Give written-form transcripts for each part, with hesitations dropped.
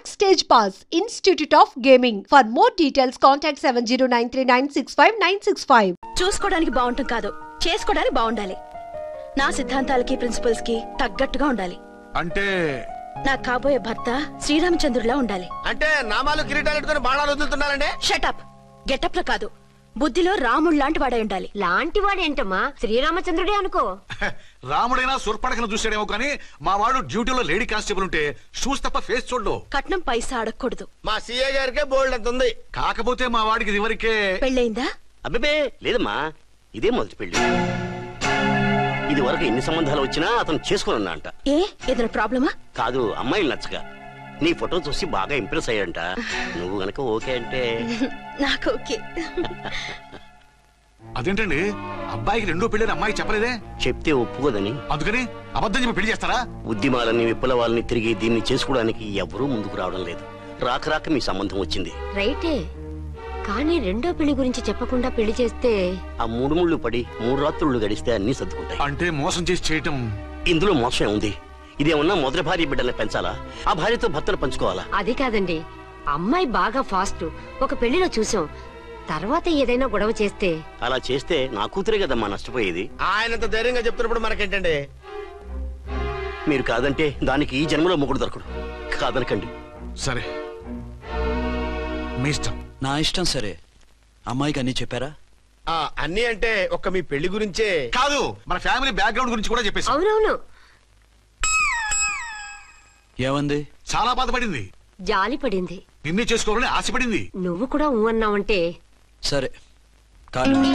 Backstage Pass, Institute of Gaming. For more details, contact 7093965965. చూసుకోవడానికి బాగుంటాం కాదు, చేసుకోవడానికి బాగుండాలి. నా సిద్ధాంతాలకి ప్రిన్సిపల్స్ కి తగ్గట్టుగా ఉండాలి. అంటే నా కాబోయే భర్త శ్రీరామచంద్రుడిలా ఉండాలి. అంటే నామాలు కిరీటాలు ఎట్టుకుని బాణాలు వదులుతున్నారంటే షటప్. గెటప్ లో కాదు, బుద్ధిలో రాముడు లాంటి వాడే ఉండాలి. లాంటి వాడేంటమ్మా, శ్రీరామచంద్రుడే అనుకో. రాముడైనా సూర్పడకను చూసాడేమో కానీ మా వాడు డ్యూటీలో లేడీ కానిస్టేబుల్ ఉంటే షూస్ తప్ప ఫేస్ చూడడు. కట్నం పైసా అడగకూడదు. మా సీఏ గారికే బోల్డ్ అంత ఉంది. కాకపోతే మా వాడికి ఇదివరకే పెళ్ళయిందా? అబ్బే లేదమ్మా, ఇదే మొదటి పెళ్లి. ఇది వరకు ఎన్ని సంబంధాలు వచ్చినా అతను చేసుకోనున్నా అంట. ఏ ఏదైనా ప్రాబ్లమా? కాదు, అమ్మాయిలు నచ్చగా నీ ఫోటో చూసి బాగా ఇంప్రెస్ అయ్యాడంట. నువ్వు గనక ఓకే అంటే నాకు ఓకే. అదేంటండి, అబ్బాయికి రెండో పెళ్లి అమ్మాయి చెప్పలేదే? చెప్తే ఒప్పుకోదని. అందుకని అబద్ధం చెప్పి పెళ్లి చేస్తారా? ఉద్యమాలని విప్లవాలని తిరిగి దీన్ని చేసుకోవడానికి ఎవరూ ముందుకు రావడం లేదు. రాక రాక మీ సంబంధం వచ్చింది. రైటే, కానీ రెండో పెళ్లి గురించి చెప్పకుండా పెళ్లి చేస్తే ఆ 3 ముళ్ళు పడి 3 రాత్రులు గడిస్తే అన్ని సర్దుకుంటాయి. అంటే మోసం చేసి చేయటం. ఇందులో మోసం ఉంది. ఇదేమన్నా మొదటి భార్య బిడ్డల్ని పెంచాలా? ఆ భార్యతో భర్తలు పంచుకోవాలా? అది కాదండి, అమ్మాయి బాగా ఫాస్ట్. ఒక పెళ్లిలో చూసాం, తర్వాత ఏదైనా గొడవ చేస్తే. అలా చేస్తే నా కూతురే కదమ్మా నష్టపోయేది. ఆయనంత ధైర్యంగా చెప్తున్నప్పుడు మనకేంటండి? మీరు కాదంటే దానికి ఈ జన్మలో మొగుడు దొరకడు. కాదనకండి. సరే, మీ ఇష్టం. నా ఇష్టం. సరే, అమ్మాయికి అన్ని చెప్పారా? అన్ని అంటే ఒక్క మీ పెళ్లి గురించే కాదు, మన ఫ్యామిలీ బ్యాక్గ్రౌండ్ గురించి కూడా చెప్పేసి. అవునవును. ఏమంది? చాలా బాధపడింది, జాలి పడింది, నిన్నే చేసుకోవాలని ఆశపడింది. నువ్వు కూడా అన్నావంటే. సరే కానీ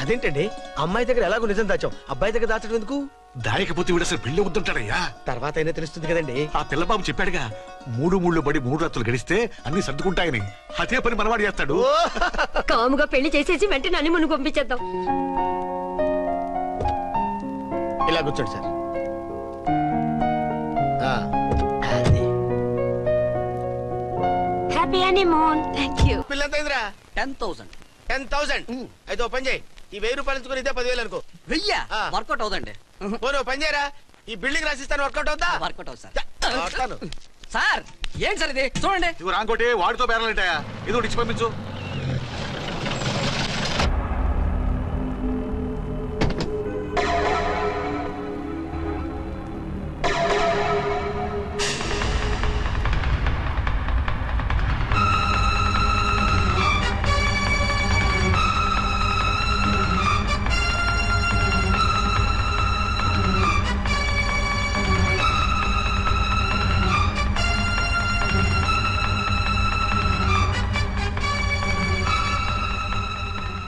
అదేంటండి, అమ్మాయి దగ్గర ఎలాగో నిజం దాచాం, అబ్బాయి దగ్గర దాచడం ఎందుకు? దాయకపోతే వీడు అసలు పెళ్లి వద్దంటాడయ్యా. తర్వాత అయినా తెలుస్తుంది కదండి. ఆ పిల్లబాబు చెప్పాడుగా, 3 ముళ్ళు పడి 3 రాత్రులు గడిస్తే అన్ని సర్దుకుంటాయని. అదే పని మనవాడు చేస్తాడు. కాముగా పెళ్లి చేసేసి వెంటనే అన్ని మును పంపించేద్దాం. ఇలా కూర్చోండి సార్. Happy honeymoon. థాంక్యూ. పిల్లంతైందిరా? 10,000. 10,000. అయితే ఓ పని చేయి, ఈ 1000 రూపాయలు ఇచ్చుకుని ఇదే 10,000 అనుకో. 1000 వర్కౌట్ అవుదండి. పోను పని చేయరా, ఈ బిల్డింగ్ రాసిస్తాను. వర్కౌట్ అవుతా? వర్కౌట్ అవుతుంది వస్తాను. సార్. ఏంటి సార్ ఇది? చూడండి. ఇవి రాంకోటి వాడితో బేరాలంటాయా? ఇది ఒకటి ఇచ్చి పంపించు.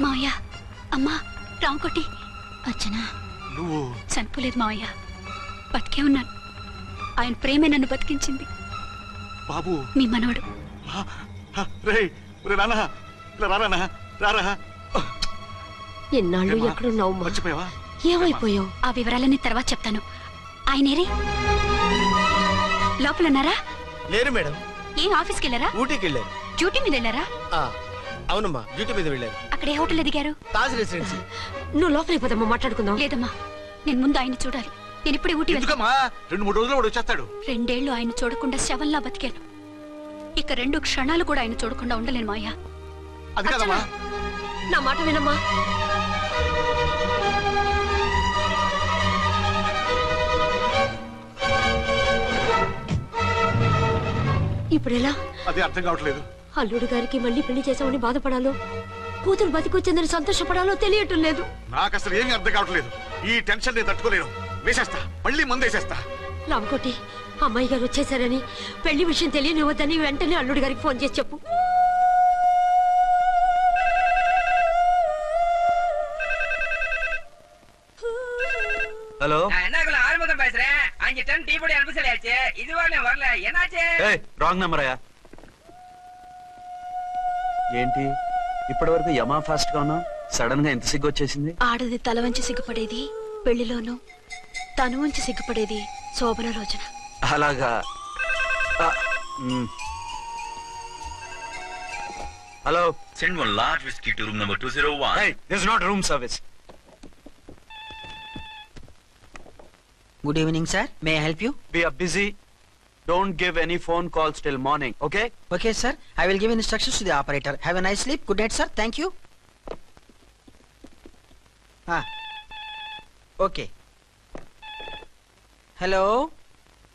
మావయ్య, అమ్మా, రాంకోటి. అచ్చనా, నువ్వు చనిపోలేదు మావయ్య, బతికే ఉన్నాను. ఆయన ప్రేమే నన్ను బతికించింది. బాబు, మీ మనవడు. ఎన్నాళ్ళు ఎక్కడున్నావు? మర్చిపోయావా? ఏమైపోయావు? ఆ వివరాలన్నీ తర్వాత చెప్తాను. ఆయనేరి లోపల ఉన్నారా? లేరు మేడం. ఏం ఆఫీస్కి వెళ్ళారా? ఊటీకి వెళ్ళారు. డ్యూటీ మీద వెళ్ళారా? అవునమ్మా, డ్యూటీ మీద వెళ్ళారు. అక్కడ ఏ హోటల్ ఎదిగారు? తాజ్ రెసిడెన్సీ. నువ్వు లోపలికి పోతామా, మాట్లాడుకుందాం. లేదమ్మా, నేను ముందు ఆయన చూడాలి. నేను ఇప్పుడే ఊటీ వెళ్తాను. 2-3 రోజుల్లో వాడు వచ్చేస్తాడు. 2 ఏళ్లు ఆయన చూడకుండా శవంలా బతికాను. ఇక 2 క్షణాలు కూడా ఆయన చూడకుండా ఉండలేను మాయా. అది కాదమ్మా, నా మాట వినమ్మా. ఇప్పుడు ఎలా? అది అర్థం కావట్లేదు. అల్లుడు గారికి మళ్ళీ పెళ్లి చేసామని బాధపడాలో, కూతురు బతికొచ్చిందని సంతోషపడాలో తెలియటం లేదు. నాకు అసలు ఏమీ అర్థం కావట్లేదు. ఈ టెన్షన్ నేను తట్టుకోలేను. వేసేస్తా, మళ్ళీ మందేసేస్తా. రామకోటి, అమ్మాయి గారు వచ్చేసారని, పెళ్లి విషయం తెలియనివ్వద్దని వెంటనే అల్లుడు గారికి ఫోన్ చేసి చెప్పు. ஹலோ, என்னக்குள்ள ஆரம்பம் பேசுறேன். 5 டன் டீ பொடி அனுப்பி சொல்லியாச்சு. இது வரல. என்னாச்சு? ఏయ్ రాంగ్ నెంబర్ అయ్యా. ఏంటి ఇప్పటి వరకు యమా ఫాస్ట్ గా ఉన్నావు, సడన్ గా ఎంత సిగ్గు వచ్చేసింది? ఆడది తల వంచి సిగ్గుపడేది పెళ్లిలోను, తను వంచి సిగ్గుపడేది శోభన రోజున. అలాగా. Hello, send one large whiskey to room number 201. hey, this is not room service. Good evening, sir. May I help you? We are busy. Don't give any phone calls till morning, okay? Okay, sir. I will give instructions to the operator. Have a nice sleep. Good night, sir. Thank you. Okay. Hello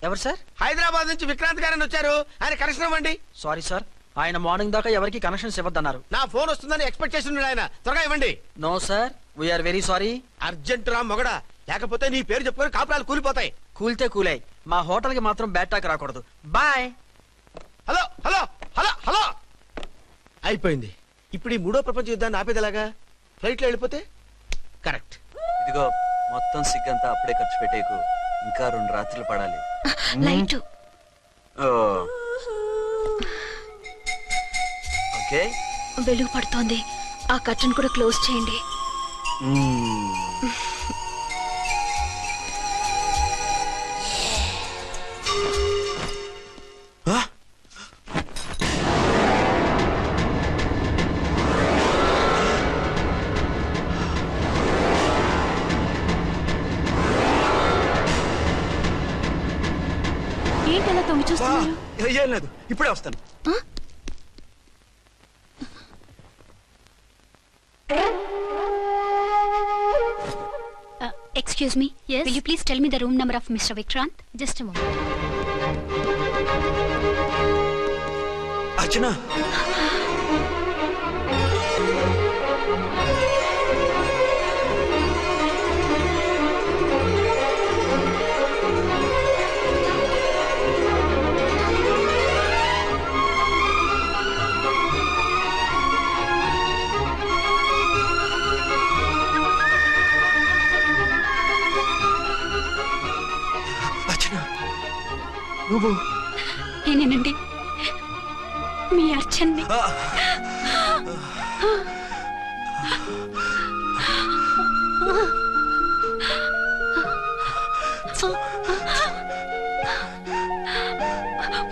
ఎవరు sir? Hyderabad నుంచి విక్రాంత్ గారని వచ్చారు. ఆయన connection ఇవ్వండి. Sorry sir, ఆయన morning దాకా ఎవరికి connections ఇవ్వద్దన్నారు. నా ఫోన్ వస్తుందని ఎక్స్పెక్ట్ చేస్తున్నాడు ఆయన. త్వరగా ఇవ్వండి. No sir, we are very sorry. Urgent రా మొగడా, లేకపోతే నీ పేరు చెప్పుకొని కాపురాలు కూలిపోతాయి. కూల్తే కూలాయి, మా హోటల్ కి మాత్రం బ్యాడ్ టాక్ రాకూడదు. Bye. Hello hello hello hello అయిపోయింది. ఇప్పుడు ఈ మూడో ప్రపంచ యుద్ధాన్ని ఆపేదిలాగా? ఫ్లైట్ లో వెళ్ళిపోతే కరెక్ట్. ఇదిగో మొత్తం సిగ్గంతా అప్పుడే ఖర్చు పెట్టేకు, ఇంకా 2 రాత్రులు పడాలి. లైట్ ఓకే, వెలుగు పడుతోంది. ఆ కర్టన్ కూడా క్లోజ్ చేయండి. ఏంటలా తొంగి చూస్తున్నారు? ఏం లేదు, ఇప్పుడే వస్తాను. Excuse me. Yes. Will you please tell me the room number of Mr. Vikrant? Just a moment. Archana. నువ్వు నేనేనండి, మీ అర్చన్ని.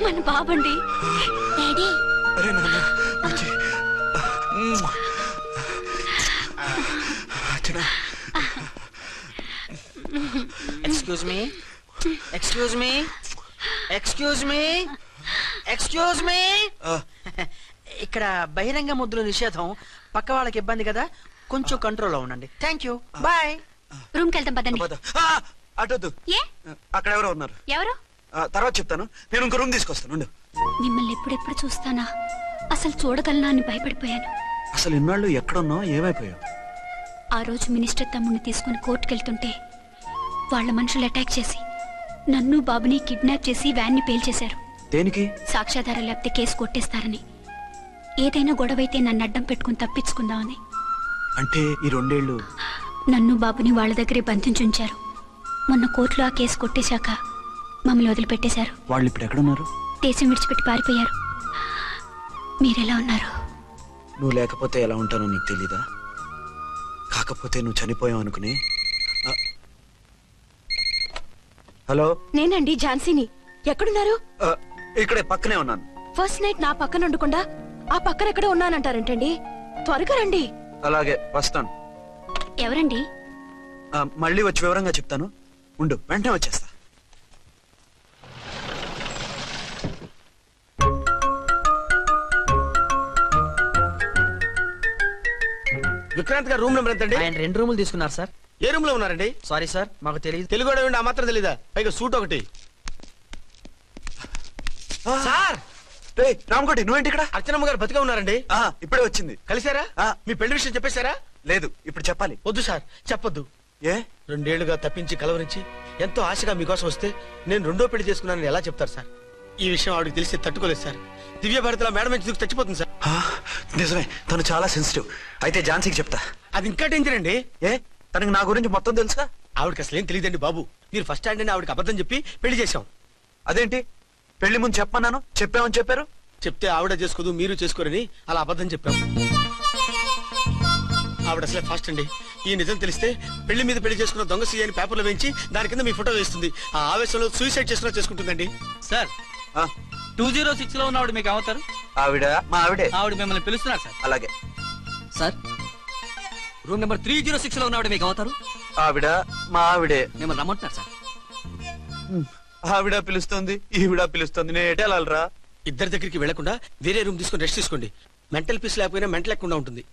మన బాబండి. డాడీ. అరే నాన్న, excuse me, excuse me, excuse me, excuse me. ఇక్కడ బహిరంగ ముద్దుల నిషేధం, పక్క వాళ్ళకి ఇబ్బంది కదా, కొంచెం కంట్రోల్లో ఉండండి. Thank you, bye. రూమ్ కి వెళ్తాం పదండి. అటొద్దు, అక్కడ ఎవరో ఉన్నారు. ఎవరు? తర్వాత చెప్తాను, నేను ఇంకో రూమ్ తీసుకొస్తాను. మిమ్మల్ని ఎప్పుడెప్పుడు చూస్తానా, అసలు చూడగలనా అని భయపడిపోయాను. అసలు ఇన్నాళ్ళు ఎక్కడున్నావు, ఏమైపోయావు? ఆ రోజు మినిస్టర్ తమ్ముడిని తీసుకుని కోర్టుకెళ్తుంటే వాళ్ళ మనుషులు అటాక్ చేసి నన్ను బాబుని కిడ్నాప్ చేసి వ్యాన్ని పేల్చేశారు. దేనికి? సాక్ష్యాధారం లేకపోతే కేసు కొట్టేస్తారని. ఏదైనా గొడవైతే నన్ను అడ్డం పెట్టుకుని తప్పించుకుందామని. అంటే ఈ 2 ఏళ్ళు నన్ను బాబుని వాళ్ళ దగ్గరే బంధించుంచారు. మొన్న కోర్టులో ఆ కేసు కొట్టేశాక మమ్మల్ని వదిలిపెట్టేశారు. వాళ్ళు ఇప్పుడు ఎక్కడున్నారు? దేశం విడిచిపెట్టి పారిపోయారు. మీరెలా ఉన్నారు? నువ్వు లేకపోతే ఎలా ఉంటానో నీకు తెలీదా? కాకపోతే నువ్వు చనిపోయావు అనుకుని. హలో, నేనండి ఝాన్సీని. ఎక్కడున్నారు? ఇక్కడే పక్కనే ఉన్నాను. ఫస్ట్ నైట్ నా పక్కన ఉండకుండా ఆ పక్కన ఎక్కడో ఉన్నానంటారేంటండి? త్వరగా రండి. అలాగే వస్తాను. ఎవరండి? మళ్ళీ వచ్చి వివరంగా చెప్తాను, ఉండు, వెంటనే వచ్చేస్తా. విక్రాంత్ గారు రూమ్ నెంబర్ ఎంతండి? ఆయన 2 రూములు తీసుకున్నారు సార్. ఏ రూమ్ లో ఉన్నారండి? సారీ సార్, మాకు తెలియదు. తెలుగు ఆ మాత్రం తెలీదా? పైగా సూట్ ఒకటి. సార్, రామకోటి, నువ్వేంటి ఇక్కడ? అర్చనమ్మ గారు బతిగా ఉన్నారండి. ఇప్పుడే వచ్చింది. కలిసారా? మీ పెళ్లి విషయం చెప్పేశారా? లేదు, ఇప్పుడు చెప్పాలి. వద్దు సార్, చెప్పొద్దు. ఏ? 2 ఏళ్లుగా తప్పించి కలవరించి ఎంతో ఆశగా మీకోసం వస్తే నేను 2వ పెళ్లి చేసుకున్నానని ఎలా చెప్తారు సార్? ఈ విషయం ఆవిడకి తెలిసి తట్టుకోలేదు సార్. దివ్య భారతిలో మేడం నుంచి దూకి చచ్చిపోతుంది సార్. నిజమే, తను చాలా సెన్సిటివ్. అయితే ఝాన్సీకి చెప్తా. అది ఇంకా డేంజర్ అండి. ఏ, తనకి నా గురించి మొత్తం తెలుసా? ఆవిడకి అసలు ఏం తెలియదండి బాబు. మీరు ఫస్ట్ హ్యాండ్ అని ఆవిడకి అబద్ధం చెప్పి పెళ్లి చేశాం. అదేంటి, పెళ్లి ముందు చెప్పన్నాను, చెప్పామని చెప్పారు. చెప్తే ఆవిడ చేసుకోదు, మీరు చేసుకోరని అలా అబద్ధం చెప్పాం. ఆవిడ అసలే ఫాస్ట్ అండి. ఈ నిజం తెలిస్తే పెళ్లి మీద పెళ్లి చేసుకున్న దొంగ సీ అని పేపర్లో వేయించి దాని కింద మీ ఫోటో వేస్తుంది. ఆ ఆవేశంలో సూసైడ్ చేసుకుంటుందండి. సార్, 206 లో ఉన్న ఆవిడ మీకు అవుతారు? ఆవిడ మా ఆవిడే. ఆవిడ మిమ్మల్ని పిలుస్తున్నారు సార్. అలాగే సార్, రూమ్ నెంబర్ 306 లో ఉన్న ఆవిడ మీకు అవుతారు? ఆవిడ మా ఆవిడే. మిమ్మల్ని రమ్మంటున్నారు సార్. ఆవిడ పిలుస్తుంది ఈవిడ పిలుస్తుంది, నేను ఎటు వెళ్ళాలరా? ఇద్దరి దగ్గరికి వెళ్లకుండా వేరే రూమ్ తీసుకొని రెస్ట్ తీసుకోండి. మెంటల్ పీస్ లేకపోయినా మెంటల్ లేకుండా ఉంటుంది.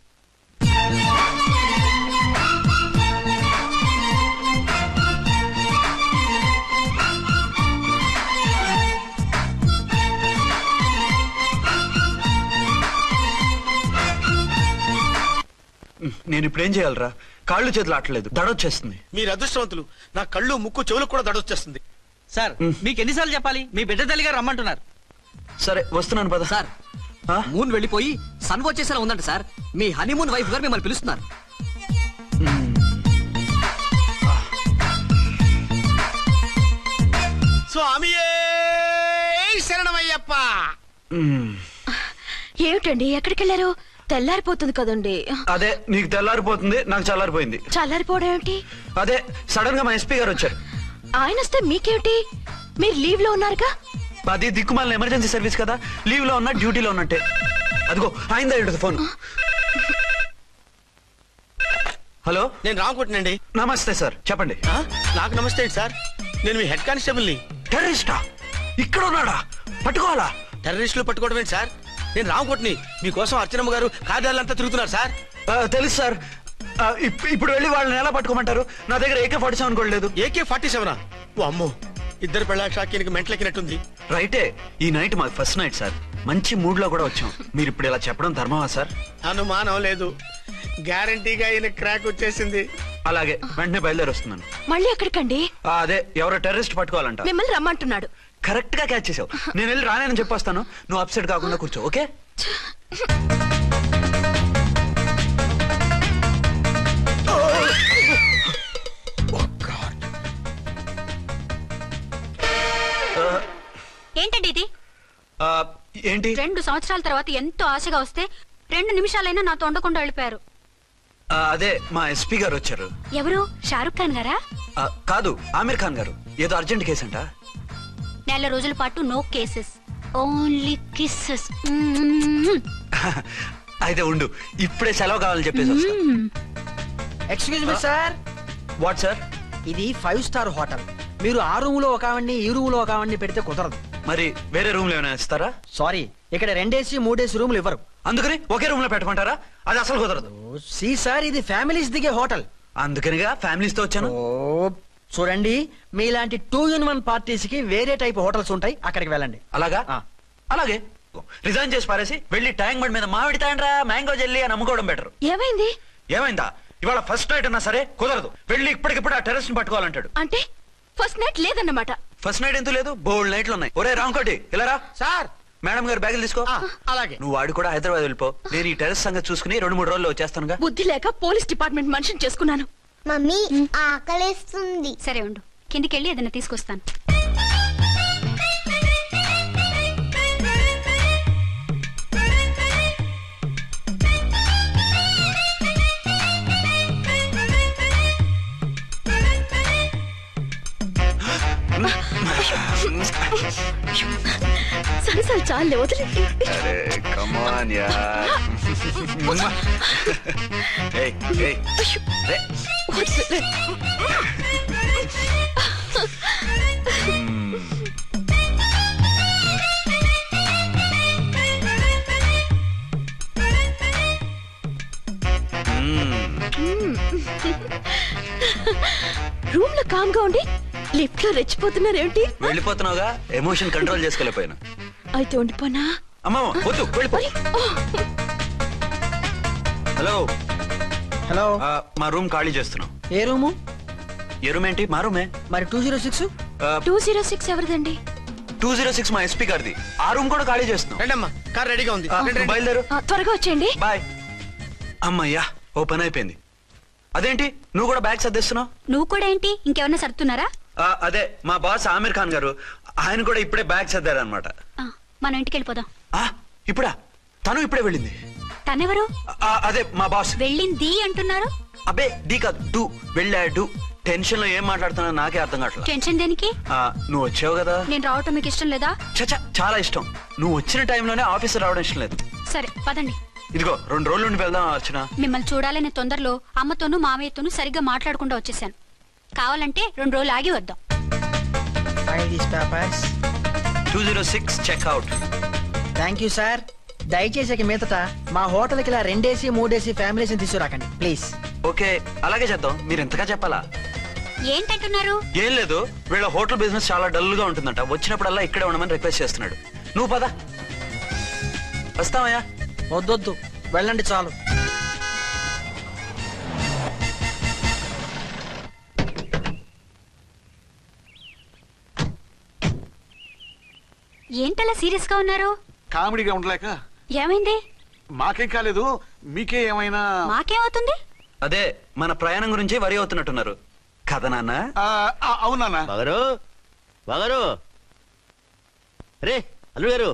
నేను ఇప్పుడు ఏం చేయాలరా? కాళ్ళు చేతులు ఆటలేదు, దడొచ్చేస్తుంది. మీరు అదృష్టవంతులు. నా కళ్ళు ముక్కు చెవులకు కూడా దడొచ్చేస్తుంది. సార్ మీకు ఎన్నిసార్లు చెప్పాలి? మీ బిడ్డ తల్లి గారు రమ్మంటున్నారు. సరే వస్తున్నాను పద. సార్ మూన్ వెళ్ళిపోయి సన్ వచ్చేసేలా ఉందంట సార్. మీ హనీమూన్ వైఫ్ గారు మిమ్మల్ని పిలుస్తున్నారు. స్వామియే శరణమయ్యప్ప. ఏమిటండి ఎక్కడికి వెళ్ళారు? తెల్లారిపోతుంది కదండి. అదే నీకు తెల్లారిపోతుంది, నాకు చల్లారిపోయింది. చల్లారిపోవడం ఏమిటి? అదే సడన్ గా మా ఎస్పీ గారు వచ్చారు. ఆయన వస్తే మీకేమిటి? మీరు లీవ్ లో ఉన్నారుగా. అది దిక్కుమాలిన ఎమర్జెన్సీ సర్వీస్ కదా, లీవ్ లో ఉన్నా డ్యూటీలో ఉన్నట్టే. అదిగో ఆయన ఫోన్. హలో, నేను రామకోటనండి. నమస్తే సార్, చెప్పండి. నాకు నమస్తే సార్, నేను మీ హెడ్ కానిస్టేబుల్ ని. టెర్రరిస్టా? ఇక్కడ ఉన్నాడా? పట్టుకోవాలా? టెర్రరిస్టులు పట్టుకోవడం ఏంటి సార్? నేను రామకోటని. మీకోసం అర్చనమ్మ గారు కార్యాలయంతా తిరుగుతున్నారు సార్. తెలుసు సార్. ఇప్పుడు వెళ్ళి వాళ్ళని ఎలా పట్టుకోమంటారు? నా దగ్గర AK-47 కూడా లేదు. AK-47? ఓ అమ్మో, ఇద్దరు పెళ్ళ షాకీనికి మెంట్లెక్కినట్టుంది. రైటే, ఈ నైట్ మాకు ఫస్ట్ నైట్ సార్. మంచి మూడ్ లో కూడా వచ్చాం. మీరు ఇప్పుడు ఇలా చెప్పడం ధర్మమా సార్? అనుమానం లేదు, గ్యారంటీగా ఈయన క్రాక్ వచ్చేసింది. అలాగే, వెంటనే బయలుదేరి వస్తున్నాను. మళ్ళీ ఎక్కడికండి? అదే ఎవరో టెర్రరిస్ట్ పట్టుకోవాలంట. మిమ్మల్ని రమ్మంటున్నాడు. కరెక్ట్ గా క్యాచ్ చేసావు. నేను వెళ్ళి రానని చెప్పొస్తాను, నువ్వు అప్సెట్ కాకుండా కూర్చో, ఓకే? ఏంటండి ఇది? ఏంటి? 2 సంవత్సరాల తర్వాత ఎంతో ఆశగా వస్తే 2 నిమిషాలైనా నాతో ఉండకుండా వెళ్ళిపోయారు. అదే మా ఎస్పీ గారు వచ్చారు. ఎవరు? షారుఖ్ ఖాన్ గారా? కాదు, ఆమీర్ ఖాన్ గారు. ఏదో అర్జెంట్ కేసు అంట. 4 రోజుల పాటు నో కేసెస్, ఓన్లీ కిస్సెస్. అయితే ఉండు, ఇప్పుడే సెలవు కావాలని చెప్పేసి వస్తా. Excuse me sir. What sir? ఇది 5 స్టార్ హోటల్. మీరు ఆ రూమ్ లో ఒక ఆవిడ్ని, ఈ రూమ్ లో ఒక ఆవిడ్ని పెడితే కుదరదు. మరి వేరే రూమ్ లో ఏమైనా ఇస్తారా? సారీ, ఇక్కడ 2 AC 3 AC రూములు ఇవ్వరు. అందుకని ఒకే రూమ్ లో పెట్టమంటారా? అది అసలు కుదరదు. సి సార్, ఇది ఫ్యామిలీస్ దిగే హోటల్. అందుకనిగా ఫ్యామిలీస్ తో వచ్చాను. చూడండి, మీలాంటి 2-in-1 పార్టీస్ కి వేరే టైప్ హోటల్స్ ఉంటాయి, అక్కడికి వెళ్ళండి. అలాగా? అలాగే. రిజైన్ చేసి పారేసి వెళ్ళి ట్యాంక్ బండ్ మీద మామిడి తాండ్రా మ్యాంగో జెల్లీ అని అమ్ముకోవడం బెటర్. ఏమైంది? ఏమైందా? ఇవాళ ఫస్ట్ నైట్ అన్నా సరే కుదరదు. వెళ్ళి ఇప్పటికిప్పుడు ఆ టెర్రస్ ని పట్టుకోవాలంటాడు. అంటే ఫస్ట్ నైట్ లేదన్నమాట. ఫస్ట్ నైట్ ఎందుకు లేదు? బోల్డ్ నైట్లు ఉన్నాయి. ఒరే రాంకోటి, ఇలా రా. సార్, మేడం గారు బ్యాగులు తీసుకో. అలాగే. నువ్వు వాడు కూడా హైదరాబాద్ వెళ్ళిపో. నేను ఈ టెర్రస్ సంగతి చూసుకుని 2-3 రోజుల్లో వచ్చేస్తానుగా. బుద్ధి లేక పోలీస్ డిపార్ట్మెంట్ మనిషిని చేసుకున్నాను. మమ్మీ ఆకలేస్తుంది. సరే ఉండు, కిందికెళ్ళి ఏదైనా తీసుకొస్తాను. సరసాలు చాలే, వదిలేండి. రూమ్ లో కామ్ గా ఉండి లిఫ్ట్ లో రెచ్చిపోతున్నారేంటి? వెళ్ళిపోతున్నావుగా, ఎమోషన్ కంట్రోల్ చేసుకోలేకపోయినా. అయితే ఉండిపోనా? అమ్మా వద్దు, వెళ్ళిపో. హలో హలో, మా రూమ్ ఖాళీ చేస్తున్నాం. ఏ రూము? ఏ రూమ్ ఏంటి? మా రూమే. మరి 206? 206 ఎవరిదండి? 206 మా ఎస్పీ గారిది. ఆ రూమ్ కూడా ఖాళీ చేస్తున్నాం. రండమ్మా, కార్ రెడీగా ఉంది. బయలుదేరు. త్వరగా వచ్చేయండి. బాయ్. అమ్మయ్యా, ఓ పని అయిపోయింది. అదేంటి నువ్వు కూడా బ్యాగ్ సర్దేస్తున్నావు? నువ్వు కూడా ఏంటి, ఇంకెవరన్నా సర్దుతున్నారా? అదే మా బాస్ ఆమీర్ ఖాన్ గారు, ఆయన కూడా ఇప్పుడే బ్యాగ్ సర్దారనమాట. మనం ఇంటికి వెళ్ళిపోదాం. ఇప్పుడా? తను ఇప్పుడే వెళ్ళింది. తనెవరు? అదే మా బాస్. వెళ్ళింది అంటున్నారు. అబ్బే డీ కాదు, డూ. వెళ్ళాడు. టెన్షన్ లో ఏం మాట్లాడుతున్నా నాకే అర్థం కావట్లేదు. టెన్షన్ దేనికి? నువ్వు వచ్చావు కదా. నేను రావటం మీకు ఇష్టం లేదా? చచ్చా, చాలా ఇష్టం. నువ్వు వచ్చిన టైంలోనే ఆఫీస్ రావడం ఇష్టం లేదు. సరే పదండి. ఇదిగో 2 రోజుల నుండి వెళ్దాం అర్చన. మిమ్మల్ని చూడాలనే తొందరలో అమ్మతోనూ మామయ్యతోనూ సరిగ్గా మాట్లాడకుండా వచ్చేసాను. కావాలంటే 2 రోజులు ఆగి వద్దాం. signing these papers. 206 checkout. Thank you sir. దయచేసి మీదట మా హోటల్కి ఇలా 2 AC 3 AC ఫ్యామిలీస్ తీసుకురాకండి ప్లీజ్. ఓకే అలాగే చేద్దాం. మీరు ఎంతగా చెప్పాలా? ఏంటంటున్నారు? ఏం లేదు, వీళ్ళ హోటల్ బిజినెస్ చాలా డల్ గా ఉంటుందంట. వచ్చినప్పుడల్లా ఇక్కడే ఉండమని రిక్వెస్ట్ చేస్తున్నాడు. నువ్వు పద. వస్తావయ్యా? వద్దొద్దు, వెళ్ళండి చాలు. ఏంటలా సీరియస్ గా ఉన్నారు? కామెడీగా ఉండలేక. ఏమైంది? మాకేం కాలేదు, మీకే ఏమైనా? మాకేమవుతుంది? అదే మన ప్రయాణం గురించి వరి అవుతున్నట్టున్నారు కదా నాన్న? అవునా బాగారు రే అల్లు గారు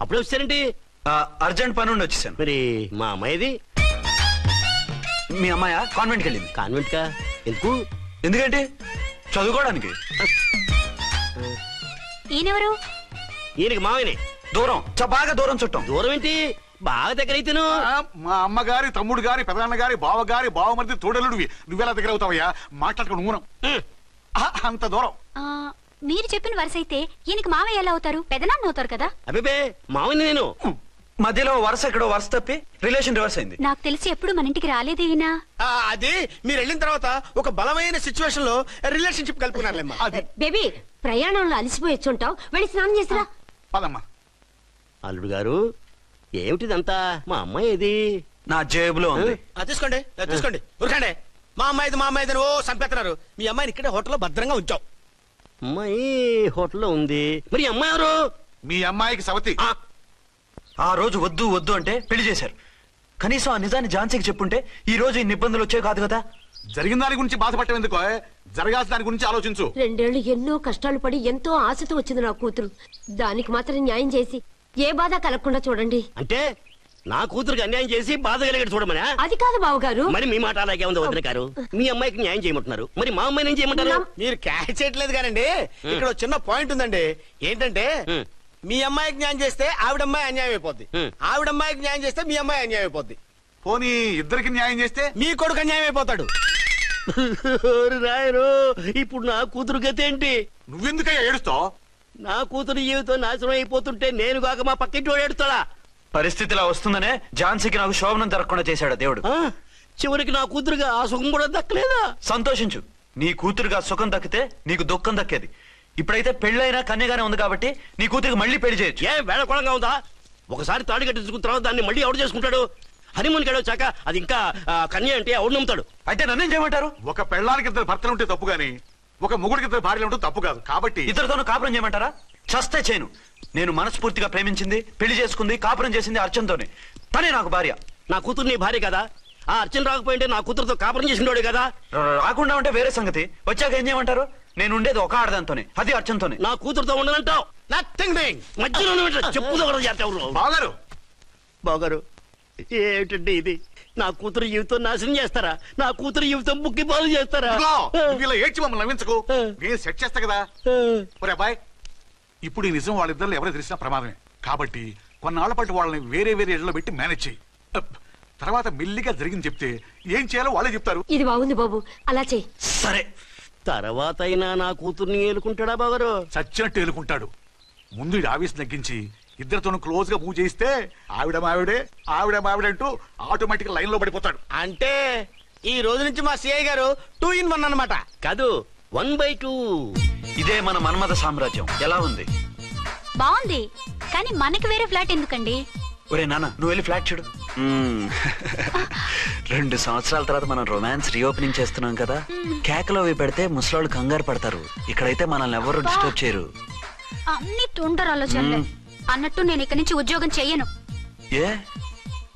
అప్పుడే వచ్చారేంటి? అర్జెంట్ పని ఉండి వచ్చేసాను. మరి మా అమ్మాయిది? మీ అమ్మాయ కాన్వెంట్కి వెళ్ళింది. కాన్వెంట్ కా? ఎందుకు? ఎందుకంటే చదువుకోవడానికి. ఈయనెవరు? ఈయనకి మామయ్యనే. దూరం, బాగా దూరం చుట్టాం. దూరం ఏంటి, బాగా దగ్గర అయితేను. మా అమ్మగారి, తమ్ముడు గారి, పెదనాన్న గారి, బావగారి, బావమరిది, తోడలుడివి. నువ్వెలా దగ్గర అవుతావయ్యా? మాట్లాడుకుని ఊనం అంత దూరం. మీరు చెప్పిన వరుస అయితే ఈయనకి మావయ్య ఎలా అవుతారు? పెదనాన్న అవుతారు కదా. అబ్బే మామయ్య నేను. మధ్యలో వరుస ఎక్కడో వరుస తప్పి రిలేషన్ రివర్స్ అయింది. నాకు తెలిసి ఎప్పుడు మన ఇంటికి రాలేదు ఈయన. అది మీరు వెళ్ళిన తర్వాత ఒక బలమైన సిచ్యువేషన్ లో రిలేషన్షిప్ కలుపుకున్నారులేమ్మా. బేబీ ప్రయాణంలో అలసిపోయి వచ్చుంటావు, వెళ్ళి స్నానం చేసిరా. పదమ్మా. అల్లుడు గారు ఏమిటిదంతా? మా అమ్మాయి ఏది? నా జేబులో ఉంది. తీసుకోండి తీసుకోండి, ఉరకండి. మా అమ్మాయిది ఓ చంపేస్తున్నారు. మీ అమ్మాయిని ఇక్కడే హోటల్లో భద్రంగా ఉంచావు. అమ్మాయి హోటల్లో ఉంది. మరి అమ్మాయి ఎవరు? మీ అమ్మాయికి సవతి. ఆ రోజు వద్దు వద్దు అంటే పెళ్లి చేశారు. కనీసం ఆ నిజాన్ని ఝాన్సీకి చెప్పుంటే ఈ రోజు ఇన్ని ఇబ్బందులు వచ్చే కాదు కదా. జరిగిన దాని గురించి బాధపడటం ఎందుకో, జరగాల్సిన దాని గురించి ఆలోచించు. 2 ఏళ్లు ఎన్నో కష్టాలు పడి ఎంతో ఆశతో వచ్చింది నా కూతురు. దానికి మాత్రం న్యాయం చేసి ఏ బాధ కలగకుండా చూడండి. అంటే నా కూతురికి అన్యాయం చేసి బాధ కలిగేది చూడమనా? అది కాదు బావగారు. మరి మీ మాట అలాగే ఉంది వదిన గారు. మీ అమ్మాయికి న్యాయం చేయమంటున్నారు, మరి మా అమ్మాయిని ఏం చేయమంటారు? మీరు క్యాచ్ చేయట్లేదు కానండి. ఇక్కడ చిన్న పాయింట్ ఉందండి. ఏంటంటే మీ అమ్మాయికి న్యాయం చేస్తే ఆవిడమ్మాయి అన్యాయం అయిపోద్ది, ఆవిడమ్మాయికి న్యాయం చేస్తే మీ అమ్మాయి అన్యాయం అయిపోద్ది. పోనీ ఇద్దరికి న్యాయం చేస్తే మీ కొడుకు అన్యాయం అయిపోతాడు. రాయరు, ఇప్పుడు నా కూతురు గతి ఏంటి? నువ్వెందుకయ్యా ఏడుస్తావు? నా కూతురు జీవితం నాశనం అయిపోతుంటే నేను కాక మా పక్కింటి వాడు ఏడుస్తాడా? పరిస్థితిలా వస్తుందనే ఝాన్సీకి నాకు శోభనం జరగకుండా చేశాడు దేవుడు. చివరికి నా కూతురుగా ఆ సుఖం కూడా దక్కలేదా? సంతోషించు, నీ కూతురుగా సుఖం దక్కితే నీకు దుఃఖం దక్కేది. ఇప్పుడైతే పెళ్ళైనా కన్యగానే ఉంది కాబట్టి నీ కూతురికి మళ్ళీ పెళ్లి చేయొచ్చు. ఏ వేళకోళంగా ఉందా? ఒకసారి తాడి కట్టించుకున్న తర్వాత దాన్ని మళ్ళీ ఎవడు చేసుకుంటాడు? హనీమూన్కి వచ్చాక అది ఇంకా కన్య అంటే ఎవడు నమ్ముతాడు? అయితే నన్నేం చేయమంటారు? ఒక పెళ్ళానికి 2 భర్తలు ఉంటే తప్పు గాని ఒక మొగుడికి 2 భార్యలు ఉంటే తప్పు కాదు. కాబట్టి ఇద్దరితోనూ కాపురం చేయమంటారా? చస్తే చేయను. నేను మనస్ఫూర్తిగా ప్రేమించింది, పెళ్లి చేసుకుంది, కాపురం చేసింది అర్చనతోనే. తనే నాకు భార్య. నా కూతురు నీ భార్య కదా? ఆ అర్చన రాకపోయింటే నా కూతురుతో కాపురం చేసినోడే కదా? రాకుండా ఉంటే వేరే సంగతి. వచ్చాక ఏం చేయమంటారు? నేను ఉండేది ఒక ఆడదాంతోనే, అది అర్చనతోనే. నా కూతురుతో ఉండనంటావు? Nothing doing. మధ్యలో చెప్పుదో కూడా చేస్తావు. బాగారు బాగారు ఏమిటండి ఇది? నా కూతురు జీవితం నాశనం చేస్తారా? నా కూతురు జీవితం ముక్కి పాలు చేస్తారా? ఇలా ఏడ్చి మమ్మల్ని నవ్వించకు, నేను సెట్ చేస్తా కదా. ఒరే అబ్బాయి, ఇప్పుడు ఈ నిజం వాళ్ళిద్దరు ఎవరో తెలిసినా ప్రమాదమే. కాబట్టి కొన్నాళ్ల పాటు వాళ్ళని వేరే వేరే ఇళ్లలో పెట్టి మేనేజ్ చేయి. తర్వాత మెల్లిగా జరిగింది చెప్తే ఏం చేయాలో వాళ్ళే చెప్తారు. ఇది బాగుంది బాబు, అలా చెయ్యి. సరే, తర్వాత అయినా నా కూతుర్ని ఏలుకుంటాడా బాగారు? చచ్చినట్టు ఏలుకుంటాడు. ముందు ఈ ఆవేశం తగ్గించి ఇద్దరితోనూ క్లోజ్ గా పూజ చేయిస్తే ఆవిడ మావిడంటూ ఆటోమేటిక్ లైన్ లో పడిపోతాడు. అంటే ఈ రోజు నుంచి మా సిఐ గారు 2 in 1 అన్నమాట. కాదు, 1/2. ఇదే మన మన్మథ సామ్రాజ్యం. ఎలా ఉంది? బాగుంది, కానీ మనకి వేరే ఫ్లాట్ ఎందుకండి? ఒరే నాన్న, నువ్వు వెళ్ళి ఫ్లాట్ చూడు. 2 సంవత్సరాల తర్వాత మనం రొమాన్స్ రీఓపెనింగ్ చేస్తున్నాం కదా. కేకలో పెడితే ముసలాళ్ళు కంగారు పడతారు. ఇక్కడైతే మనల్ని ఎవరు డిస్టర్బ్ చేయరు. అన్ని తొందర ఆలోచనలే. అన్నట్టు నేను ఇక్కడి నుంచి ఉద్యోగం చెయ్యను. ఏ?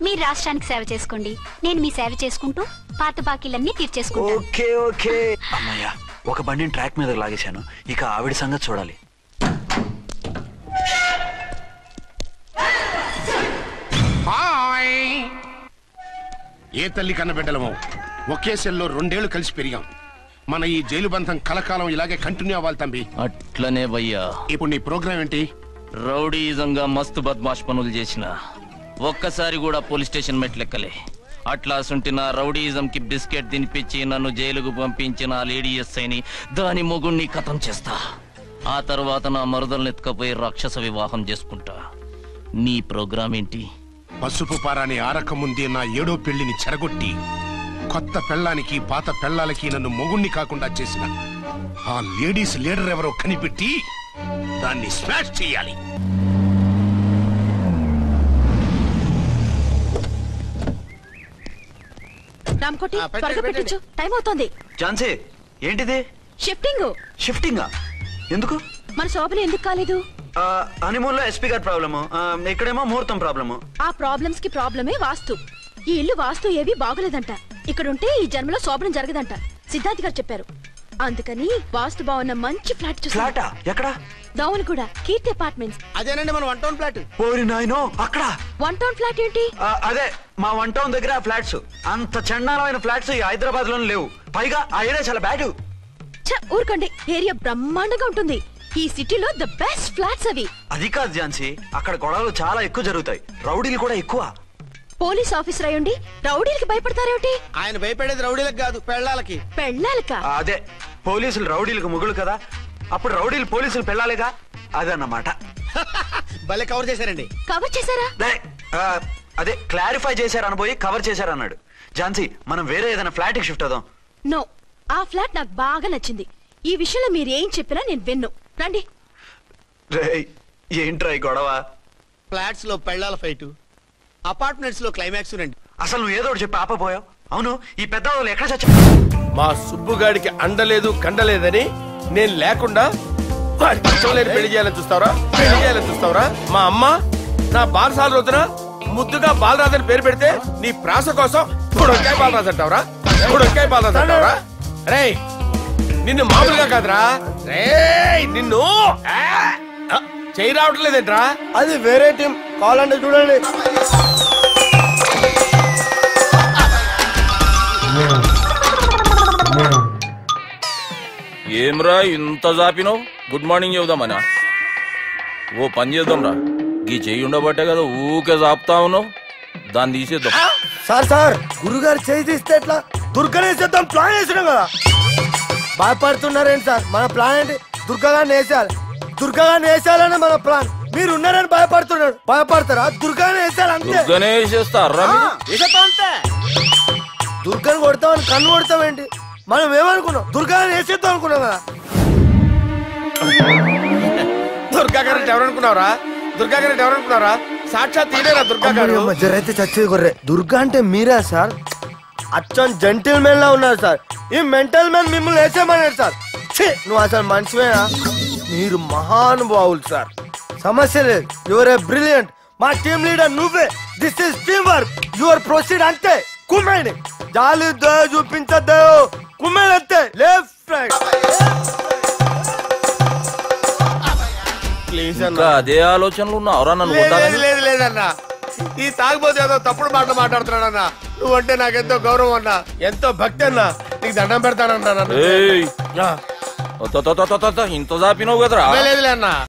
మీ రాష్ట్రానికి సేవ చేసుకోండి, నేను మీ సేవ చేసుకుంటూ పాత బాకీలన్నీ తీర్చేసుకుంటాను. Okay okay. అమ్మయ్యా, ఒక బండిని ట్రాక్ మీద లాగేశాను. ఇక ఆవిడ సంగతి చూడాలి. ఏ తల్లి కన్న బిడ్డలమో ఒకే సెల్లో 2 ఏళ్లు కలిసి పెరిగాం. మన ఈ జైలు బంధం కలకాలం ఇలాగే కంటిన్యూ అవ్వాలి తంబి. అట్లనే భయ్యా. ఇప్పుడు నీ ప్రోగ్రామ్ ఏంటి? రౌడీజంగా మస్తు బద్మాష్ పనులు చేసిన ఒక్కసారి కూడా పోలీస్ స్టేషన్ మెట్లెక్కలే. అట్లా సుంటి నా రౌడీజం కి బిస్కెట్ తినిపించి నన్ను జైలుకు పంపించిన లేడీ ఎస్ఐని దాని మొగుణ్ణి కథం చేస్తా. ఆ తర్వాత నా మరుదల్ని ఎత్తుకపోయి రాక్షస వివాహం చేసుకుంటా. నీ ప్రోగ్రామ్ ఏంటి? పసుపు పారాని ఆరక ముందే నా 7వ పెళ్లిని చెరగొట్టి కొత్త పెళ్ళానికి పాత పెళ్ళాలకి నన్ను మొగుణ్ణి కాకుండా చేసిన ఆ లేడీస్ లీడర్ ఎవరో కనిపెట్టి దాన్ని స్మాష్ చేయాలి. రామ్కోటి త్వరగా పెట్టించు, టైం అవుతోంది. ఝాన్సీ ఏంటిది? షిఫ్టింగ్. షిఫ్టింగా? ఎందుకు? మన శోభన ఎందుకు కాలేదు? హనీమూన్ లో ఎస్పీ గారి ప్రాబ్లము, ఇక్కడేమో ముహూర్తం ప్రాబ్లము. ఆ ప్రాబ్లమ్స్ కి ప్రాబ్లమే వాస్తు. ఈ ఇల్లు వాస్తు ఏవి బాగోలేదంట. ఇక్కడుంటే ఈ జన్మలో శోభనం జరగదంట సిద్ధార్థ్ గారు చెప్పారు. అందుకని వాస్తు బాగున్న మంచి ఫ్లాట్ ఫ్లాటా? ఎక్కడ? దౌన్ కూడా కీర్తి అపార్ట్మెంట్స్. అదేనండి మన 1 టౌన్ ఫ్లాట్. ఓరి నాయనో, అక్కడ 1 టౌన్ ఫ్లాట్ ఏంటి? అదే మా 1 టౌన్ దగ్గర ఫ్లాట్స్. అంత చండాలమైన ఫ్లాట్స్ ఈ హైదరాబాద్ లోనే లేవు. పైగా ఆ ఏరియా చాలా బ్యాడ్. ఊరుకోండి, ఏరియా బ్రహ్మాండంగా ఉంటుంది. ఈ సిటీలో ద బెస్ట్ ఫ్లాట్స్ అవి. అది కాదు ఝాన్సీ, అక్కడ గొడవలు చాలా ఎక్కువ జరుగుతాయి, రౌడీలు కూడా ఎక్కువ. పోలీస్ ఆఫీసర్ అయ్యుండి రౌడీలకి భయపడతారేమిటి? ఆయన భయపడేది రౌడీలకు కాదు, పెళ్ళాలకి. పెళ్ళాలకా? అదే, పోలీసులు రౌడీలకు మొగులు కదా, అప్పుడు రౌడీలు పోలీసులు పెళ్ళాలిగా, అదన్నమాట. భలే కవర్ చేశారండి. కవర్ చేశారా? అదే క్లారిఫై చేశారనబోయి కవర్ చేశారన్నాడు. ఝాన్సీ, మనం వేరే ఏదైనా ఫ్లాట్ కి షిఫ్ట్ అవుదాం. నో, ఆ ఫ్లాట్ నాకు బాగా నచ్చింది. ఈ విషయంలో మీరు ఏం చెప్పినా నేను విన్ను. రండి. ఏంట్రా ఈ గొడవ? ఫ్లాట్స్ లో పెళ్ళాల ఫైట్, అపార్ట్మెంట్స్ లో క్లైమాక్స్ రండి. అసలు నువ్వు ఏదో ఒకటి చెప్పి ఆపపోయావు. అవును, ఈ పెద్ద ఎక్కడ చచ్చా? మా సుబ్బుగాడికి అండలేదు కండలేదని నేను లేకుండా వాడికి ఇష్టం లేని పెళ్లి చేయాలని చూస్తావరా? పెళ్లి చేయాలని చూస్తావరా? మా అమ్మ నా బాలసాల రోజున ముద్దుగా బాలరాజు అని పేరు పెడితే నీ ప్రాస కోసం ఇప్పుడు బాలరాజు అంటావరా? ఇప్పుడు బాలరాజు అంటావరా? రే, నిన్ను మామూలుగా కాదురా, రే నిన్ను చేయి రావట్లేదేంట్రా? అది వేరే టీం, కావాలంటే చూడండి. ఏమ్రా ఇంత జాపినో? Good morning చెబుదామనా? ఓ పని చేద్దాం రా, గీ చెయ్యి ఉండబట్టే కదా ఊకే జాపుతా ఉన్నావు, దాన్ని తీసేద్దాం. సార్ గురుగారు చేయి తీస్తే ఎట్లా? దుర్గనేసేద్దాం ప్లాన్ వేసినాం కదా. భయపడుతున్నారేంటి సార్? మన ప్లాన్ ఏంటి? దుర్గాగాన్ని వేసేయాలి. దుర్గాగాన్ని వేసేయాలని మన ప్లాన్. మీరు ఉన్నారని భయపడుతున్నాడు. భయపడతారా? దుర్గాని వేసేయాలి అంతే. దుర్గాని కొడతామని కన్ను కొడతామేంటి? మనం ఏమనుకున్నాం? దుర్గాని వేసేద్దాం అనుకున్నాం కదా. దుర్గా గారు ఎవరనుకున్నారా? దుర్గా గారు ఎవరనుకున్నారా? సాక్షాత్ తీరేరా దుర్గా గారు. జరైతే చచ్చేది కొర్రే. దుర్గా అంటే మీరా సార్? అచ్చం జెంటిల్ మెన్ లా ఉన్నారు సార్. ఈ మెంటల్ మెన్ మిమ్మల్ని వేసేమన్నాడు సార్. నువ్వు అసలు మనిషివేనా? మీరు మహానుభావులు సార్. సమస్య లేదు. Your a brilliant. మా టీమ్ లీడర్ నువ్వే. This is team work. Your proceed అంతే. కుమ్మేడి జాలి చూపించద్దు. కుమ్మేడి అంతే. Left right. అదే ఆలోచనలు ఉన్నావురా? లేదన్నా, ఈ తాగుబోతు ఏదో తప్పుడు మాటలు మాట్లాడుతున్నాడన్నా. నువ్వంటే నాకెంతో గౌరవం అన్నా, ఎంతో భక్తి అన్నా. నీకు దండం పెడతానన్నా. ఇంత జాపినవు కదరా? లేదులే అన్నా.